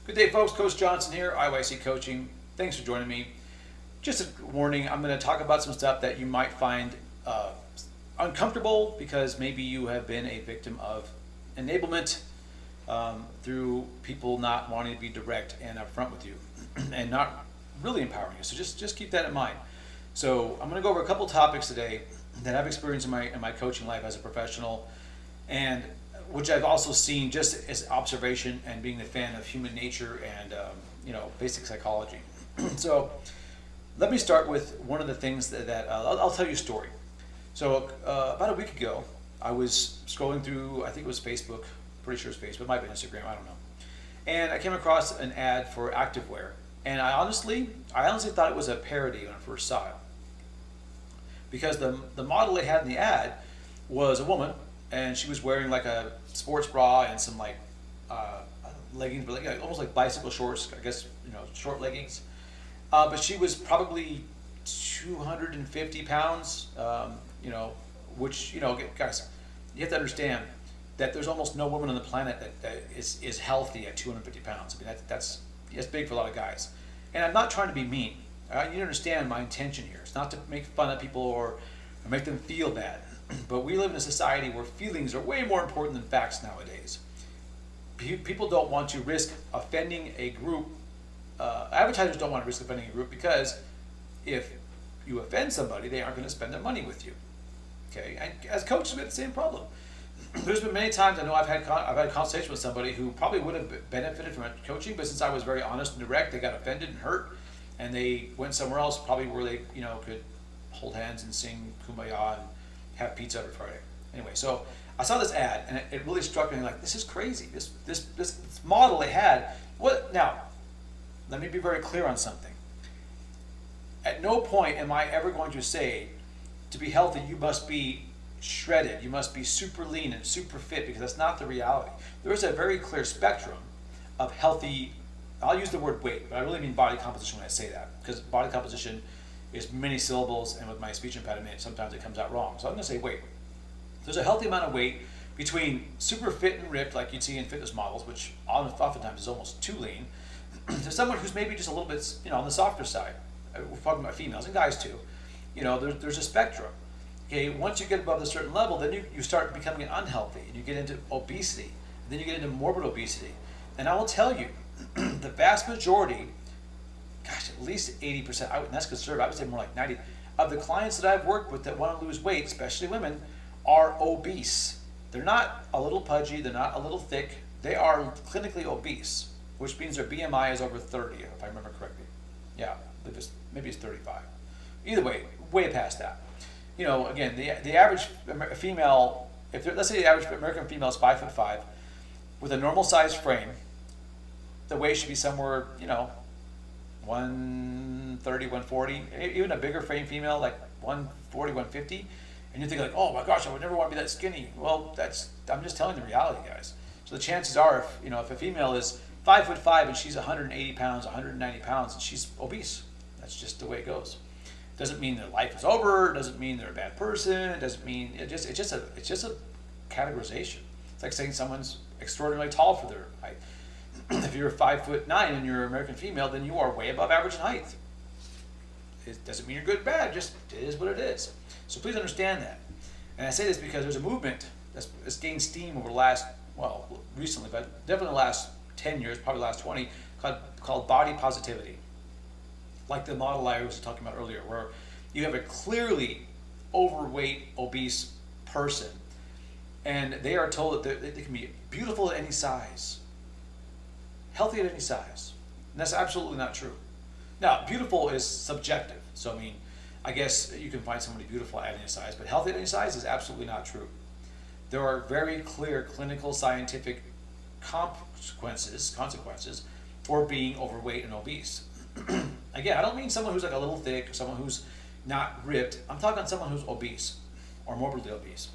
Good day, folks. Coach Johnson here, IYC Coaching. Thanks for joining me. Just a warning, I'm going to talk about some stuff that you might find uncomfortable because maybe you have been a victim of enablement through people not wanting to be direct and upfront with you and not really empowering you. So just keep that in mind. So I'm going to go over a couple topics today that I've experienced in my coaching life as a professional, and which I've also seen just as observation and being a fan of human nature and basic psychology. So let me start with one of the things that I'll tell you a story. So about a week ago, I was scrolling through, I think it was Facebook, pretty sure it's Facebook, it might be Instagram, I don't know. And I came across an ad for activewear, and I honestly thought it was a parody when I first saw it, because the model they had in the ad was a woman, and she was wearing like a sports bra and some leggings, but like almost like bicycle shorts, I guess, short leggings. But she was probably 250 pounds, which, guys, you have to understand that there's almost no woman on the planet that is healthy at 250 pounds. I mean, that's big for a lot of guys. And I'm not trying to be mean. You need to understand my intention here. It's not to make fun of people or make them feel bad. But we live in a society where feelings are way more important than facts nowadays. People don't want to risk offending a group. Advertisers don't want to risk offending a group because if you offend somebody, they aren't going to spend their money with you. Okay, and as coaches, we have the same problem. There's been many times I know I've had a conversation with somebody who probably would have benefited from coaching, but since I was very honest and direct, they got offended and hurt, and they went somewhere else, probably where they could hold hands and sing Kumbaya and have pizza every Friday. Anyway, so I saw this ad, and it really struck me like, this is crazy. This model they had. What now? Let me be very clear on something. At no point am I ever going to say, to be healthy, you must be shredded, you must be super lean and super fit, because that's not the reality. There is a very clear spectrum of healthy, I'll use the word weight, but I really mean body composition when I say that, because body composition is many syllables, and with my speech impediment, sometimes it comes out wrong. So I'm going to say weight. There's a healthy amount of weight between super fit and ripped, like you'd see in fitness models, which oftentimes is almost too lean, to someone who's maybe just a little bit, on the softer side. We're talking about females and guys too. There's a spectrum. Okay, once you get above a certain level, then you start becoming unhealthy, and you get into obesity, and then you get into morbid obesity. And I will tell you, the vast majority, gosh, at least 80%, and that's conservative, I would say more like 90%, of the clients that I've worked with that want to lose weight, especially women, are obese. They're not a little pudgy, they're not a little thick, they are clinically obese, which means their BMI is over 30, if I remember correctly. Yeah, maybe it's 35. Either way, way past that. Again, the average female, let's say the average American female is 5'5", with a normal sized frame, the weight should be somewhere, 130, 140, even a bigger frame female, like 140, 150, and you think like, oh my gosh, I would never want to be that skinny. Well, I'm just telling the reality, guys. So the chances are, if a female is 5'5" and she's 180 pounds, 190 pounds, and she's obese, that's just the way it goes. Doesn't mean their life is over. Doesn't mean they're a bad person. It doesn't mean it's just a categorization. It's like saying someone's extraordinarily tall for their height. If you're 5'9" and you're an American female, then you are way above average in height. It doesn't mean you're good or bad. Just it is what it is. So please understand that. And I say this because there's a movement that's gained steam over the last, recently, but definitely the last 10 years, probably the last 20, called body positivity. Like the model I was talking about earlier, where you have a clearly overweight, obese person, and they are told that they can be beautiful at any size, healthy at any size. And that's absolutely not true. Now, beautiful is subjective. So, I guess you can find somebody beautiful at any size, but healthy at any size is absolutely not true. There are very clear clinical scientific consequences for being overweight and obese. Again, I don't mean someone who's like a little thick, or someone who's not ripped. I'm talking about someone who's obese or morbidly obese.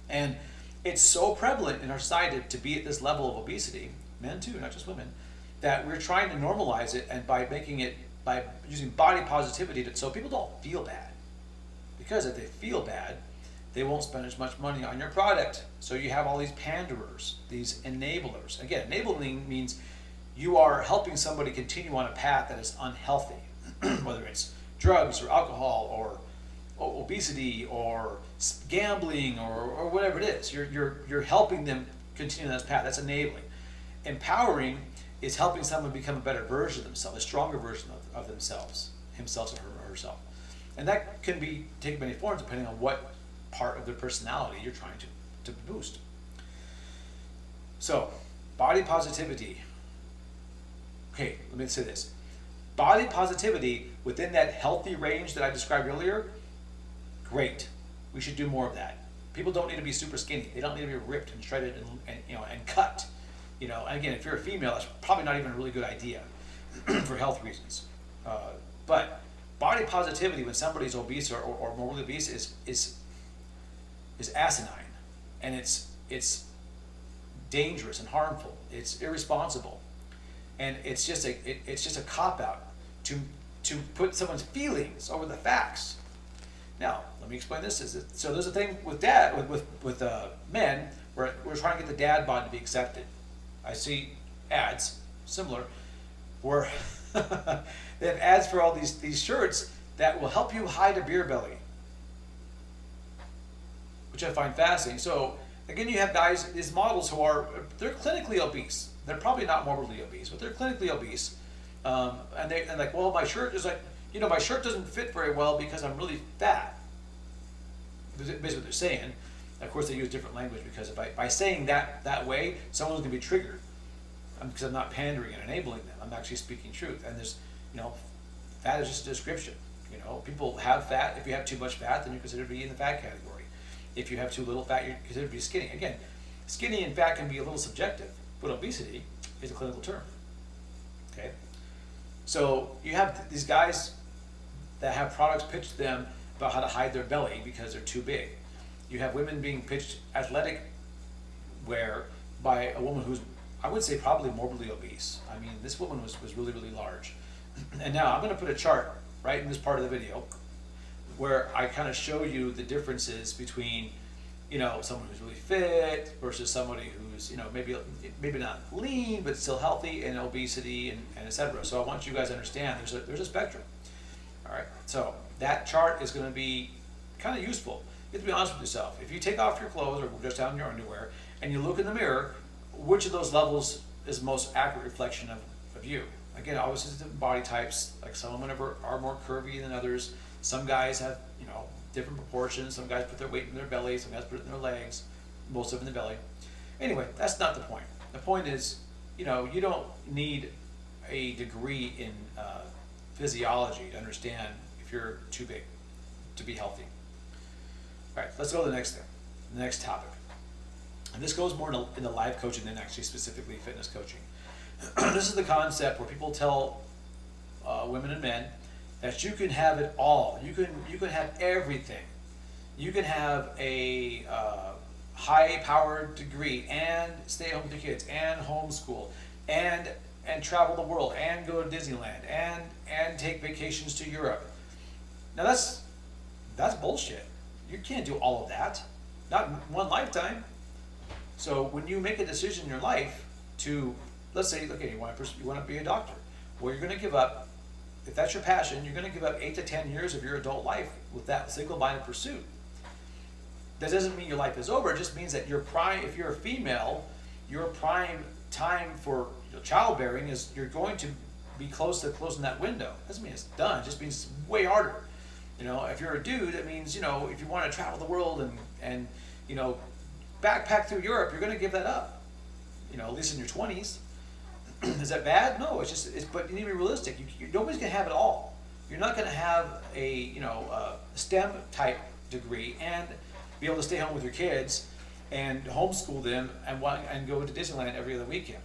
And it's so prevalent in our society to be at this level of obesity, men too, not just women, that we're trying to normalize it, and by using body positivity so people don't feel bad. Because if they feel bad, they won't spend as much money on your product. So you have all these panderers, these enablers. Again, enabling means you are helping somebody continue on a path that is unhealthy, whether it's drugs or alcohol or obesity or gambling or whatever it is. You're helping them continue on this path. That's enabling. Empowering is helping someone become a better version of themselves, a stronger version of themselves, himself or herself. And that can be take many forms depending on what part of their personality you're trying to boost. So, body positivity. Okay, let me say this. Body positivity within that healthy range that I described earlier, great. We should do more of that. People don't need to be super skinny. They don't need to be ripped and shredded and cut. And again, if you're a female, that's probably not even a really good idea for health reasons. But body positivity when somebody's obese or morbidly obese is asinine, and it's dangerous and harmful. It's irresponsible, and it's just a cop out to put someone's feelings over the facts. Now, let me explain this. So there's a thing with men where we're trying to get the dad bod to be accepted. I see ads similar where they have ads for all these shirts that will help you hide a beer belly, which I find fascinating. So again, you have guys, these models they're clinically obese. They're probably not morbidly obese, but they're clinically obese. And like, well, my shirt is like, my shirt doesn't fit very well because I'm really fat. Basically what they're saying. Of course, they use different language because by saying that way, someone's going to be triggered. Because I'm not pandering and enabling them. I'm actually speaking truth. And there's, fat is just a description. People have fat. If you have too much fat, then you're considered to be in the fat category. If you have too little fat, you're considered to be skinny. Again, skinny and fat can be a little subjective, but obesity is a clinical term. Okay? So you have these guys that have products pitched to them about how to hide their belly because they're too big. You have women being pitched athletic wear by a woman who's, I would say, probably morbidly obese. I mean, this woman was really, really large. And now I'm going to put a chart right in this part of the video where I kind of show you the differences between, someone who's really fit versus somebody who's, maybe not lean but still healthy, and obesity and etc. So I want you guys to understand there's a spectrum. All right. So that chart is going to be kind of useful. You have to be honest with yourself. If you take off your clothes or just down your underwear and you look in the mirror, which of those levels is the most accurate reflection of you? Again, obviously the body types, like some women are more curvy than others. Some guys have, different proportions. Some guys put their weight in their belly. Some guys put it in their legs. Most of them in the belly. Anyway, that's not the point. The point is, you don't need a degree in physiology to understand if you're too big to be healthy. All right, let's go to the next thing, the next topic. And this goes more into life coaching than actually specifically fitness coaching. This is the concept where people tell women and men that you can have it all. You can have everything. You can have a high-powered degree and stay home with your kids and homeschool and travel the world and go to Disneyland and take vacations to Europe. Now that's bullshit. You can't do all of that. Not in one lifetime. So when you make a decision in your life to, let's say, okay, you want to be a doctor. Well, you're going to give up, if that's your passion, you're going to give up 8 to 10 years of your adult life with that single-minded pursuit. That doesn't mean your life is over. It just means that if you're a female, your prime time for childbearing is you're going to be close to closing that window. Doesn't mean it's done. It just means it's way harder. If you're a dude, it means, if you want to travel the world and backpack through Europe, you're going to give that up. At least in your 20s. Is that bad? No, but you need to be realistic. Nobody's going to have it all. You're not going to have a STEM type degree and be able to stay home with your kids and homeschool them and go to Disneyland every other weekend.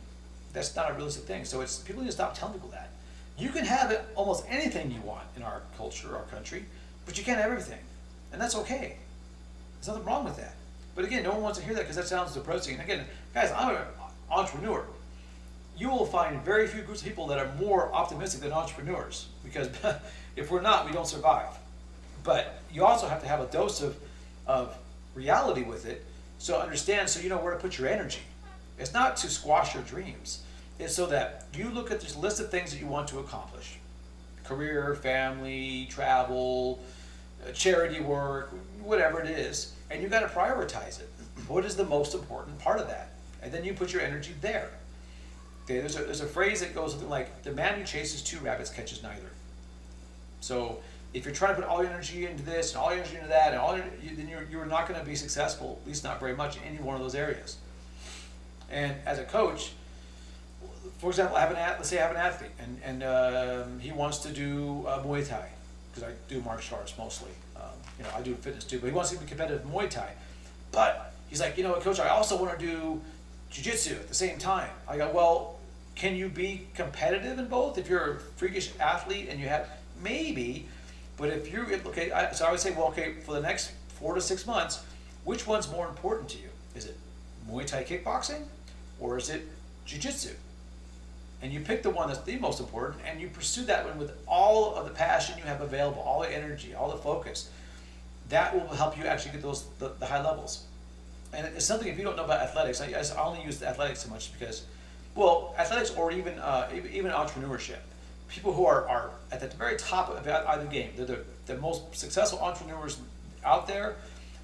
That's not a realistic thing. So people need to stop telling people that. You can have almost anything you want in our culture, our country, but you can't have everything, and that's okay. There's nothing wrong with that. But again, no one wants to hear that because that sounds depressing. And again, guys, I'm an entrepreneur. You will find very few groups of people that are more optimistic than entrepreneurs, because if we're not, we don't survive. But you also have to have a dose of reality with it, so understand, so you know where to put your energy. It's not to squash your dreams. is so that you look at this list of things that you want to accomplish: career, family, travel, charity work, whatever it is, and you got to prioritize it. What is the most important part of that? And then you put your energy there. Okay, there's a phrase that goes something like, the man who chases two rabbits catches neither. So if you're trying to put all your energy into this and all your energy into that, and then you're not going to be successful, at least not very much, in any one of those areas. And as a coach, for example, let's say I have an athlete, and he wants to do Muay Thai, because I do martial arts mostly. I do fitness too, but he wants to be competitive in Muay Thai. But he's like, Coach, I also want to do Jiu-Jitsu at the same time. I go, well, can you be competitive in both? If you're a freakish athlete and you have, maybe, but if you're, okay, so I would say, well, okay, for the next 4 to 6 months, which one's more important to you? Is it Muay Thai kickboxing, or is it Jiu-Jitsu? And you pick the one that's the most important, and you pursue that one with all of the passion you have available, all the energy, all the focus. That will help you actually get the high levels. And it's something, if you don't know about athletics, I only use the athletics so much because, well, athletics, or even entrepreneurship. People who are at the very top of either game, they're the most successful entrepreneurs out there,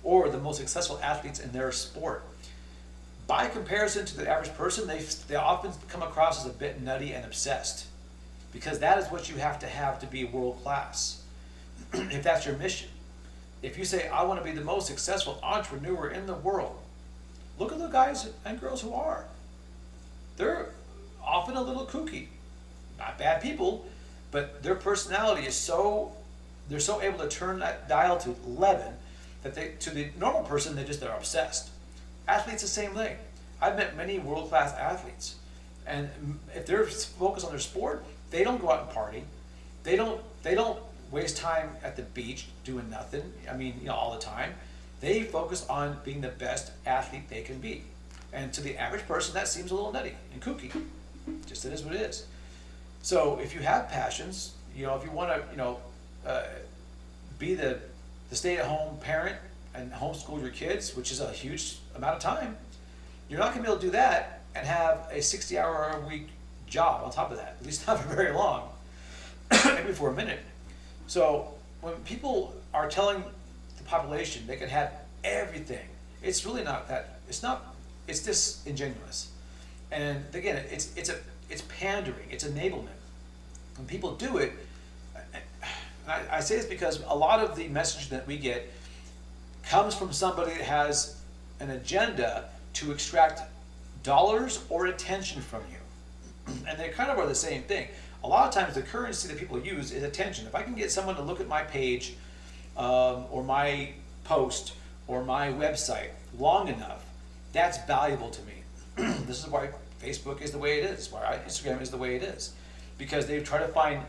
or the most successful athletes in their sport. By comparison to the average person, they often come across as a bit nutty and obsessed, because that is what you have to be world class. If that's your mission. If you say, I want to be the most successful entrepreneur in the world, look at the guys and girls who are. They're often a little kooky. Not bad people, but their personality is they're so able to turn that dial to 11 that to the normal person, they're obsessed. Athletes, the same thing. I've met many world-class athletes, and if they're focused on their sport, they don't go out and party. They don't waste time at the beach doing nothing. All the time. They focus on being the best athlete they can be. And to the average person, that seems a little nutty and kooky. Just it is what it is. So if you have passions, if you want to, be the stay-at-home parent and homeschool your kids, which is a huge amount of time, you're not going to be able to do that and have a 60-hour-a-week job on top of that, at least not for very long, maybe for a minute. So when people are telling the population they can have everything, it's really not that. It's disingenuous. And again, it's pandering, it's enablement. When people do it, I say this because a lot of the message that we get comes from somebody that has an agenda to extract dollars or attention from you. And they kind of are the same thing. A lot of times the currency that people use is attention. If I can get someone to look at my page or my post or my website long enough, that's valuable to me. This is why Facebook is the way it is, why Instagram is the way it is. Because they try to find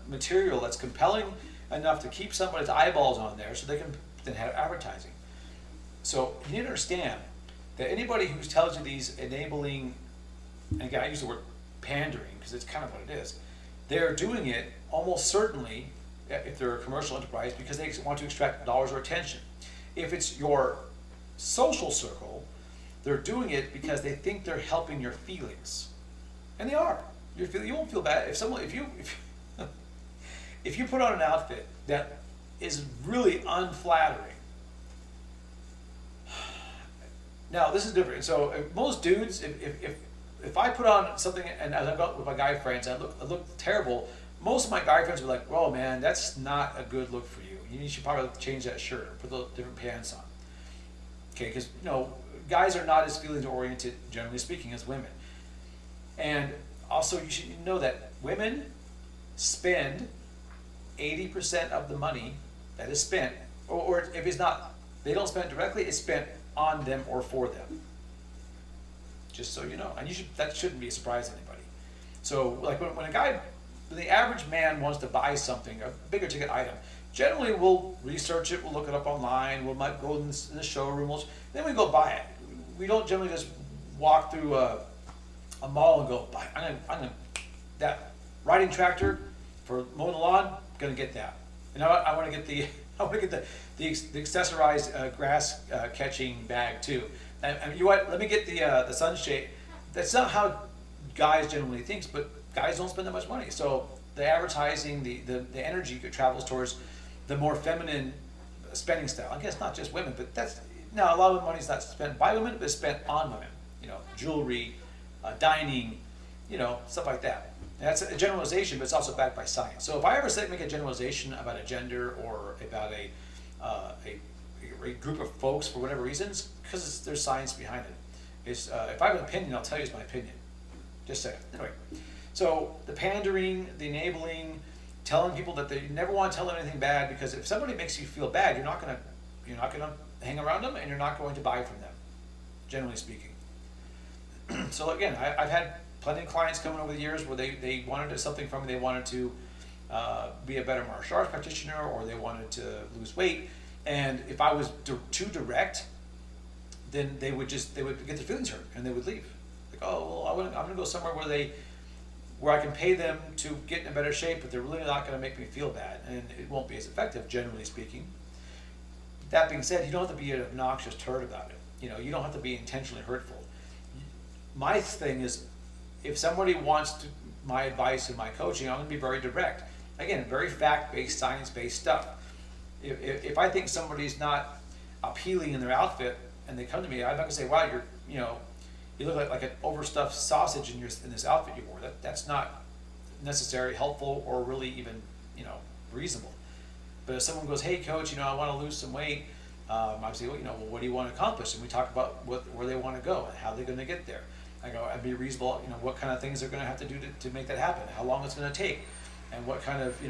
material that's compelling enough to keep somebody's eyeballs on there so they can then have advertising. So you need to understand that anybody who tells you these enabling, and again, I use the word pandering because it's kind of what it is, they're doing it almost certainly, if they're a commercial enterprise, because they want to extract dollars or attention. If it's your social circle, they're doing it because they think they're helping your feelings. And they are. You won't feel bad if you put on an outfit that is really unflattering. Now this is different. So most dudes, if I put on something and as I go with my guy friends, I look terrible. Most of my guy friends will be like, "Oh man, that's not a good look for you. You should probably change that shirt or put those different pants on." Okay, because guys are not as feelings oriented, generally speaking, as women. And also, you should know that women spend 80% of the money that is spent, or if it's not, they don't spend it directly, it's spent on them or for them. Just so you know, and that shouldn't be a surprise to anybody. So, like when the average man wants to buy something, a bigger ticket item, generally we'll research it, we'll look it up online, we might go in the showroom, then we go buy it. We don't generally just walk through a mall and go, I'm gonna that riding tractor for mowing the lawn, gonna get that. And I want to get the accessorized grass catching bag too. And you know what? Let me get the sunshade. That's not how guys generally think, but guys don't spend that much money. So the advertising, the energy travels towards the more feminine spending style. I guess not just women, but that's, now a lot of the money is not spent by women, but it's spent on women. You know, jewelry, dining, you know, stuff like that. And that's a generalization, but it's also backed by science. So if I ever make a generalization about a gender or about a group of folks for whatever reasons, because there's science behind it. If I have an opinion, I'll tell you it's my opinion. Just say it. Anyway, so the pandering, the enabling, telling people that they never want to tell them anything bad, because if somebody makes you feel bad, you're not gonna hang around them, and you're not going to buy from them, generally speaking. So again, I've had plenty of clients coming over the years where they wanted something from me. They wanted to be a better martial arts practitioner, or they wanted to lose weight. And if I was too direct, then they would get their feelings hurt and they would leave. Like, oh, well, I'm going to go somewhere where I can pay them to get in a better shape, but they're really not going to make me feel bad, and it won't be as effective, generally speaking. That being said, you don't have to be an obnoxious turd about it. You know, you don't have to be intentionally hurtful. My thing is, if somebody wants my advice and my coaching, I'm going to be very direct. Again, very fact-based, science-based stuff. If I think somebody's not appealing in their outfit and they come to me, I'm not going to say, wow, you look like an overstuffed sausage in this outfit you wore. That's not necessarily helpful or really even, reasonable. But if someone goes, hey coach, I want to lose some weight, I say, well, what do you want to accomplish? And we talk about where they want to go and how they're going to get there. I go, I'd be reasonable, what kind of things they're going to have to do to make that happen, how long it's going to take, and what kind of,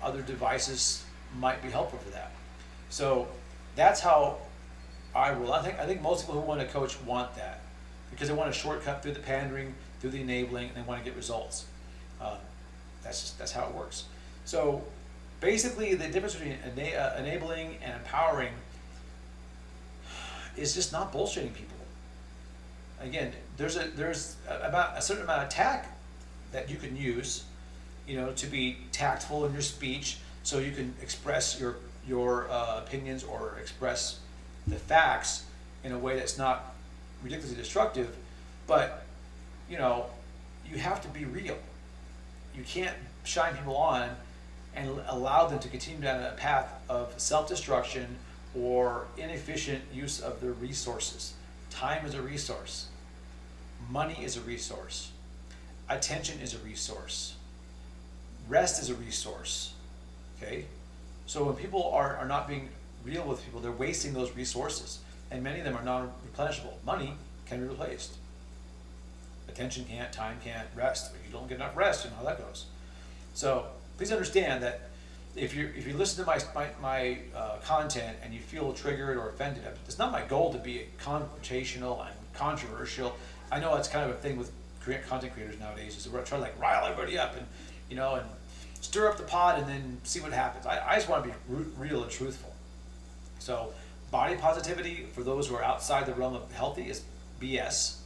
other devices might be helpful for that. So that's how I roll. I think most people who want to coach want that, because they want a shortcut through the pandering, through the enabling, and they want to get results. That's how it works. So basically, the difference between enabling and empowering is just not bullshitting people. Again, there's about a certain amount of tact that you can use, to be tactful in your speech, so you can express your opinions or express the facts in a way that's not ridiculously destructive. But you have to be real. You can't shine people on and allow them to continue down a path of self-destruction or inefficient use of their resources. Time is a resource. Money is a resource. Attention is a resource. Rest is a resource. Okay? So when people are not being real with people, they're wasting those resources. And many of them are non-replenishable. Money can be replaced. Attention can't, time can't, rest. If you don't get enough rest, you know how that goes. So please understand that if you listen to my content and you feel triggered or offended, it's not my goal to be confrontational and controversial. I know that's kind of a thing with content creators nowadays, is to try to rile everybody up and and stir up the pot and then see what happens. I just want to be real and truthful. So body positivity for those who are outside the realm of healthy is BS.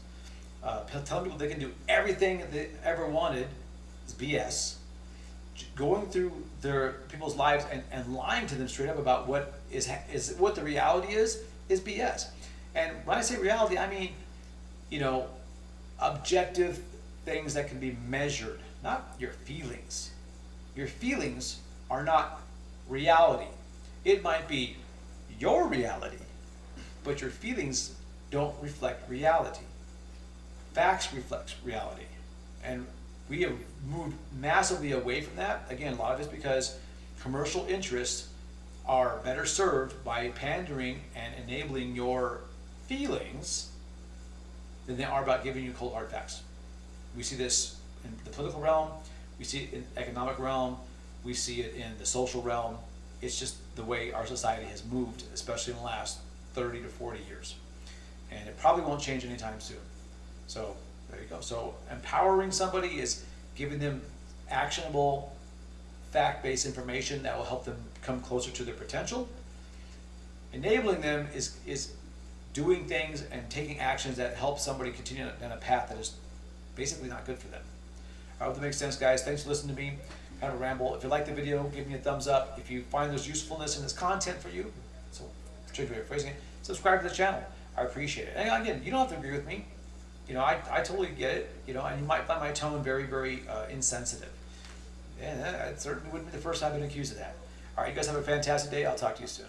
Telling people they can do everything they ever wanted is BS. Going through people's lives and lying to them straight up about what what the reality is BS. And when I say reality, I mean, objective things that can be measured, not your feelings. Your feelings are not reality. It might be your reality, but your feelings don't reflect reality. Facts reflect reality. And we have moved massively away from that. Again, a lot of it's because commercial interests are better served by pandering and enabling your feelings than they are about giving you cold hard facts. We see this in the political realm, we see it in the economic realm, we see it in the social realm. It's just the way our society has moved, especially in the last 30 to 40 years. And it probably won't change anytime soon. So there you go. So empowering somebody is giving them actionable, fact-based information that will help them come closer to their potential. Enabling them is doing things and taking actions that help somebody continue down a path that is basically not good for them. I hope that makes sense, guys. Thanks for listening to me. Kind of a ramble. If you like the video, give me a thumbs up. If you find there's usefulness in this content for you, so particularly phrasing it, subscribe to the channel. I appreciate it. And again, you don't have to agree with me. I totally get it, and you might find my tone very, very insensitive. And that certainly wouldn't be the first time I've been accused of that. All right, you guys have a fantastic day. I'll talk to you soon.